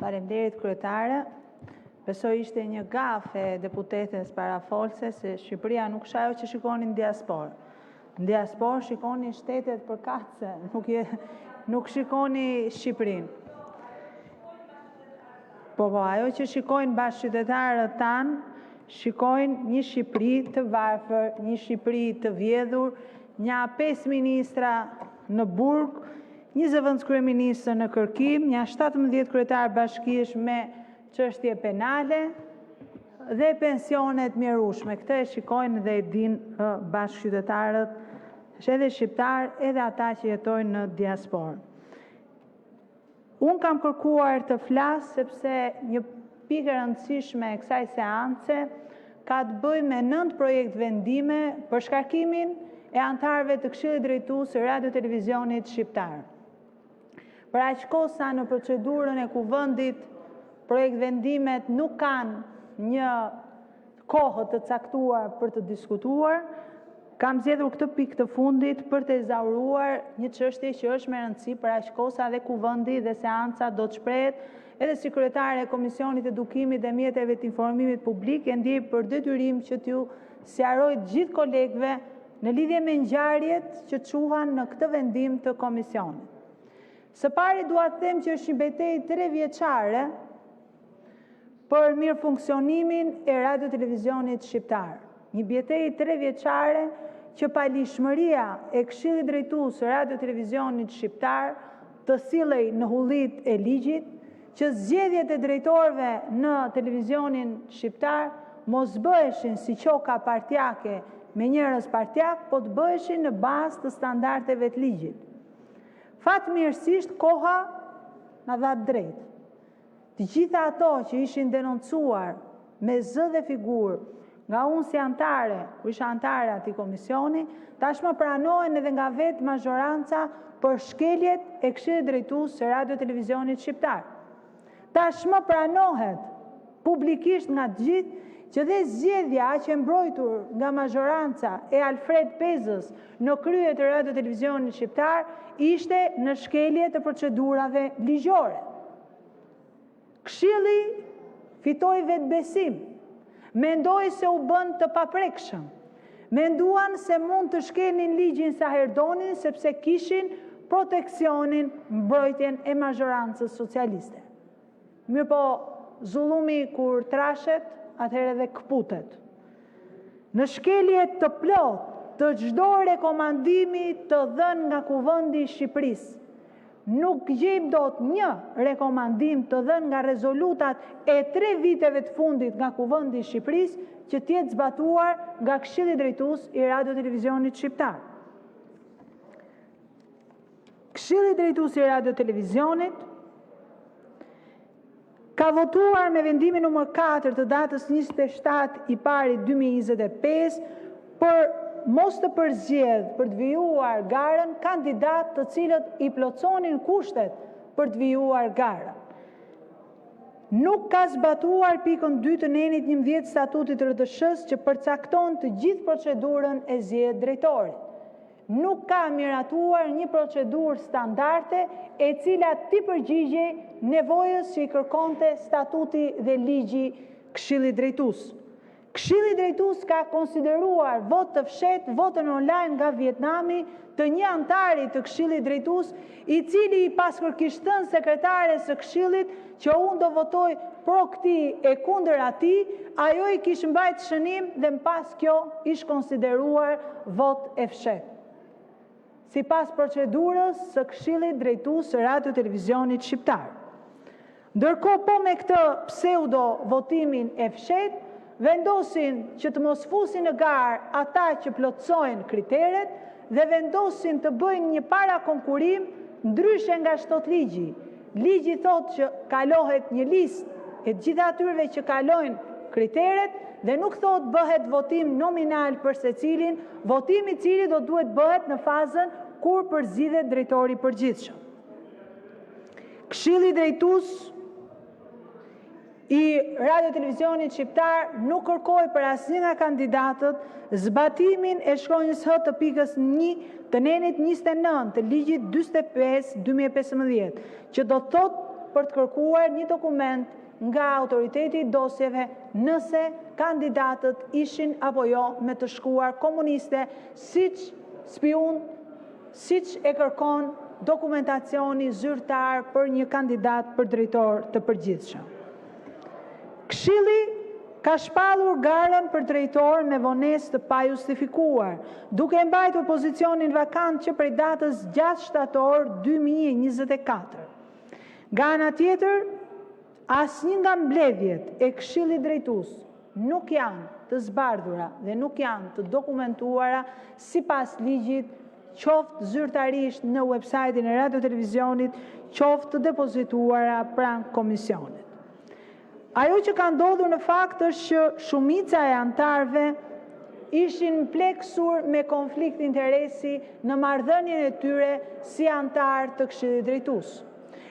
Faleminderit kryetare. Besoj ishte një gafe e deputetës parafolse se Shqipëria nuk është ajo që shikoni në diasporë. Në diasporë shikoni shtetet përkatëse, nuk shikoni Shqipërinë. Po, ajo që shikojnë bashkëqytetarët tanë, shikojnë një Shqipëri të varfër, një Shqipëri të vjedhur, një 5 ministra në burg, 20 zëvendëskryeministër në kërkim, një 17 kryetarë bashkish me çështje penale dhe pensionet mjerueshme. Këtë e shikojnë dhe e dinë bashkëqytetarët, edhe shqiptarë, edhe ata që jetojnë në diasporë. Unë kam kërkuar të flas sepse një pikë e rëndësishme e kësaj seance ka të bëjë me 9 projekt vendime për shkarkimin e antarëve të Këshillit Drejtues së Radio Televizionit Shqiptar. Për aq kohë sa në procedurën e kuvendit projekt vendimet nuk kanë një kohë të caktuar për të diskutuar, kam zgjedhur këtë pikë të fundit për të ezauruar një çështje që është me rëndësi për aq kohë sa dhe kuvendi dhe seanca do të shprehet edhe si kryetare e Komisionit Edukimit dhe Mjeteve të Informimit Publik e ndjej për detyrim që t'ju sqaroj gjithë kolegëve në lidhje me ngjarjet që quhen në këtë vendim të komisionit. Së pari dua të them që është një betejë 3 vjeçare për mirë funksionimin e Radio Televizionit Shqiptar. Një betejë 3 vjeçare që palishmëria e Këshillit Drejtues së Radio Televizionit Shqiptar të sillej në hullit e ligjit, që zgjedhjet e drejtorëve në televizionin shqiptar mos bëheshin si qoka partjake me njerëz partjak, po të bëheshin në bazë të standardeve të ligjit. Fatmirësisht koha na dha drejt. Të gjitha ato që ishin denoncuar me zë dhe figurë nga unë si antare, ku isha antare ati komisioni, tashmë pranohen edhe nga vetë mazhoranca për shkeljet e Këshillit Drejtues së Radio Televizionit Shqiptar. Tashmë pranohet publikisht nga të gjithë që dhe zgjedhja që mbrojtur nga mazhoranca e Alfred Pezës në krye të Radio Televizionit Shqiptar ishte në shkelje të procedurave ligjore. Këshilli fitoi vetbesim, mendoi se u bën të paprekshëm, menduan se mund të shkelnin ligjin sa herë donin sepse kishin proteksionin, mbrojtjen e mazhorancës socialiste. Mirë po, zullumi kur trashet, atëherë dhe këputet. Në shkelje të plot të çdo rekomandimi të dhënë nga Kuvendi i Shqipërisë, nuk gjejmë dot një rekomandim të dhënë nga rezolutat e 3 viteve të fundit nga Kuvendi i Shqipërisë që të jetë zbatuar nga Këshilli Drejtues i Radio Televizionit Shqiptar. Këshilli Drejtues i Radio Televizionit ka votuar me vendimin numër 4 të datës 27 i pari 2025 për mos të përzgjedh për të vijuar garën kandidat të cilët i plotësonin kushtet për të vijuar garën. Nuk ka zbatuar pikën 2 të nenit 11 statutit RDSH-s që përcakton të gjithë procedurën e zgjedhjes drejtorit. Nuk ka miratuar një procedurë standarde e cila t'i përgjigjej nevojës që i kërkonte statuti dhe ligji Këshillit Drejtues. Këshilli Drejtues ka konsideruar vot të fshehtë, votën online nga Vietnami të një antari të Këshillit Drejtues, i cili i paskërkisht thënë sekretares së Këshillit që unë do votoj pro këtij e kundër atij, ajo i kishte mbajtur shënim dhe mbas kjo ish konsideruar vot e fshehtë. Sipas procedurës së Këshillit Drejtues së Radio Televizionit Shqiptar. Ndërkohë po me këtë pseudo votimin e fshehtë, vendosin që të mos fusin në garë ata që plotësojnë kriteret dhe vendosin të bëjnë një parakonkurim ndryshe nga çdo ligji. Ligji thotë që kalohet një listë e gjithë atyre që kalojnë kriteret dhe nuk thotë bëhet votim nominal për secilin, votimi i cili do duhet bëhet në fazën kur përzidhet drejtori i përgjithshëm. Këshilli Drejtues i Radio Televizionit Shqiptar nuk kërkoi për asnjë nga kandidatët zbatimin e shkronjës H të pikës 1 të nenit 29 të ligjit 45/2015, që do thotë për të kërkuar një dokument nga autoriteti i dosjeve nëse kandidatët ishin apo jo me të shkruar komuniste, siç spiun, siç e kërkon dokumentacioni zyrtar për një kandidat për drejtor të përgjithshëm. Këshilli ka shpallur garën për drejtor me vonesë të pajustifikuar, duke mbajtur pozicionin vakant që prej datës 6 shtator 2024. Nga ana tjetër, asnjë nga mbledhjet e Këshillit Drejtues nuk janë të zbardhura dhe nuk janë të dokumentuara sipas ligjit, qoftë zyrtarisht në websajtin e Radio Televizionit, qoftë të depozituara pranë komisionit. Ajo që ka ndodhur në fakt është që shumica e antarëve ishin pleksur me konflikt interesi në marrëdhënien e tyre si antar të Këshillit Drejtues.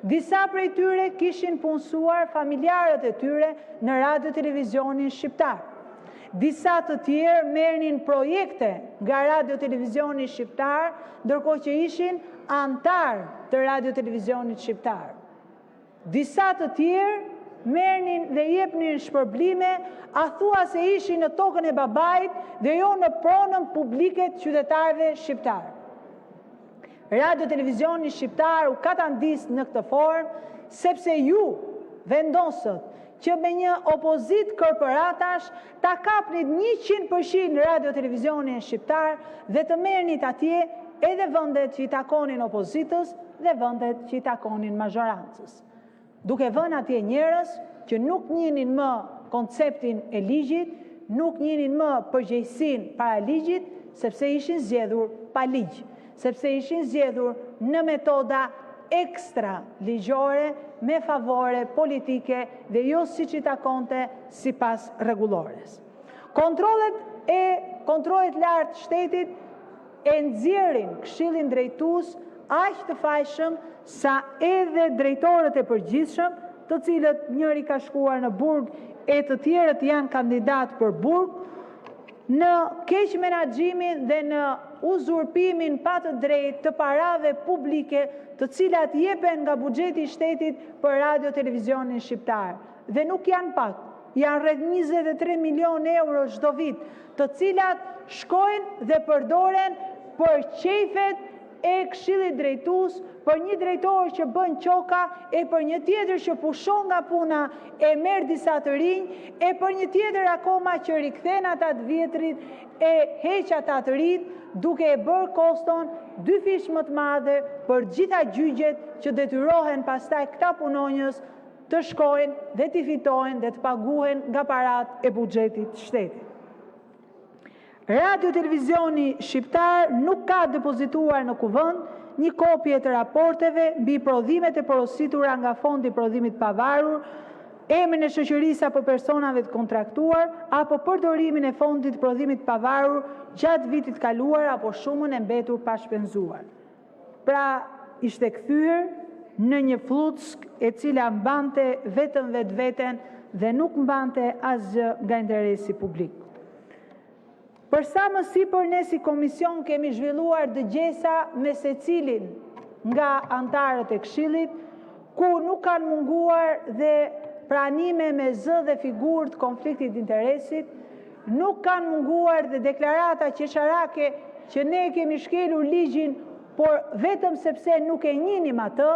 Disa prej tyre kishin punësuar familjarët e tyre në Radio Televizionin shqiptar. Disa të tjerë merrnin projekte nga Radio Televizioni shqiptar, ndërkohë që ishin antar të Radio Televizionit shqiptar. Disa të tjerë merrnin dhe jepnin shpërblime, a thua se ishin në tokën e babait dhe jo në pronën publike të qytetarëve shqiptar. Radio Televizioni shqiptar u katandis në këtë formë, sepse ju vendosët që me një opozit korporatash ta kapnit 100% Radio Televizionin shqiptar dhe të merrnit atje edhe vendet që i takonin opozitës dhe vendet që i takonin mazhorancës. Duke vënë atje njerëz që nuk njihnin më konceptin e ligjit, nuk njihnin më përgjegjësinë para ligjit, sepse ishin zgjedhur pa ligj, sepse ishin zgjedhur në metoda ekstra ligjore me favore politike dhe jo siç i takonte sipas rregullores. Kontrollet lartë shtetit e nxjerrin Këshillin Drejtues aq të fajshëm sa edhe drejtorët e përgjithshëm, të cilët njëri ka shkuar në burg e të tjerët janë kandidat për burg, në keq menaxhimin dhe në uzurpimin pa të drejtë të parave publike të cilat jepen nga buxheti i shtetit për Radio Televizionin shqiptar. Dhe nuk janë pak, janë rreth 23 milion euro çdo vit, të cilat shkojnë dhe përdoren për qefet e Këshillit Drejtues, për një drejtor që bën qoka, e për një tjetër që pushon nga puna e merr disa të rinj, e për një tjetër akoma që rikthen ata të vjetrit e heq ata të rinj, duke e bërë koston 2 fish më të madhe për gjitha gjyqjet që detyrohen pastaj këta punonjës të shkojnë dhe të fitojnë dhe të paguhen nga parat e buxhetit të shtetit. Radio Televizioni shqiptar nuk ka depozituar në kuvend një kopje të raporteve mbi prodhimet e porositura nga Fondi i Prodhimit Pavarur, emrin e shoqërisë apo personave të kontraktuar, apo përdorimin e Fondit të Prodhimit Pavarur gjatë vitit kaluar apo shumën e mbetur pa shpenzuar. Pra, ishte kthyer në një fluck e cila mbante vetëm vetveten dhe nuk mbante asgjë nga interesi publik. Për sa më sipër, ne si komision kemi zhvilluar dëgjesa me secilin nga antarët e Këshillit, ku nuk kanë munguar dhe pranime me zë dhe figurë të konfliktit interesit, nuk kanë munguar dhe deklarata qesharake që ne kemi shkelur ligjin, por vetëm sepse nuk e njihnim atë,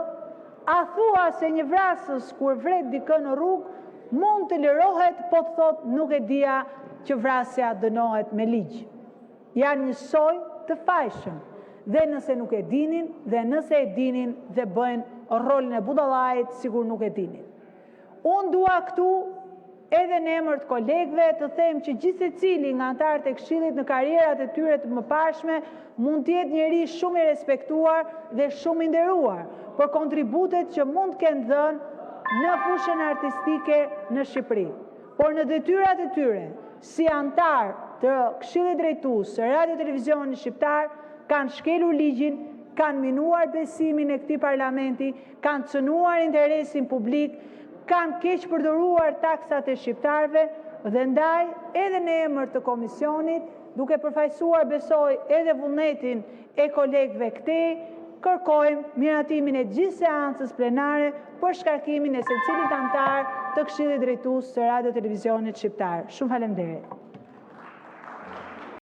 a thua se një vrasës kur vret dikë në rrugë mund të lirohet, po të thot nuk e dia që vrasja dënohet me ligj. Janë njësoj të fajshëm, dhe nëse nuk e dinin, dhe nëse e dinin dhe bëjnë rolin e budallajit, sigur nuk e dinin. Unë dua këtu edhe në emër të kolegëve të them që gjithsecili nga antarët e Këshillit në karrierat e tyre të mëparshme mund të jetë njeri shumë i respektuar dhe shumë i nderuar për kontributet që mund të kenë dhënë në fushën artistike në Shqipëri. Por në detyrat e tyre, si antar të Këshillit Drejtues së Radio Televizionit shqiptar, kanë shkelur ligjin, kanë minuar besimin e këtij parlamenti, kanë cënuar interesin publik, kanë keq përdoruar taksat e shqiptarëve dhe ndaj edhe në emër të komisionit, duke përfaqësuar besoj edhe vullnetin e kolegëve këtej, kërkojmë miratimin e gjithë seancës plenare për shkarkimin e secilit antar të Këshillit Drejtues të Radio Televizionit Shqiptar. Shumë faleminderit.